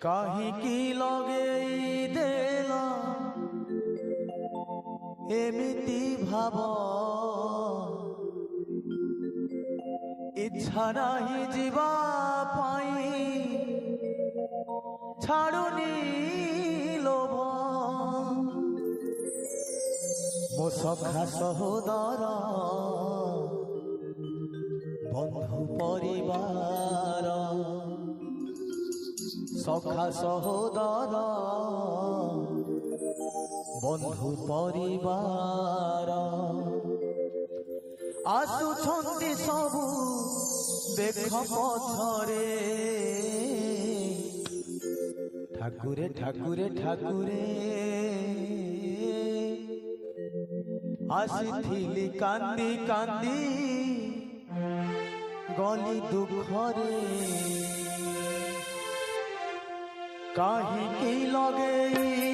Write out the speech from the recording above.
কাহিকি লগেই দেলা এমিতি ভাব ইচ্ছা নাহি ଯିବା ପାଇଁ ଛାଡୁନି লোভ ମୋ ସଖା ସହୋଦର বন্ধু পরিবার সখা সহোদর বন্ধু পরিবার আসুছন্তি সবু দেখ পছরে ঠাকুরে ঠাকুরে ঠাকুরে আসিথিলি কান্দি কান্দি গলি দুঃখরে কাহিকি লগেই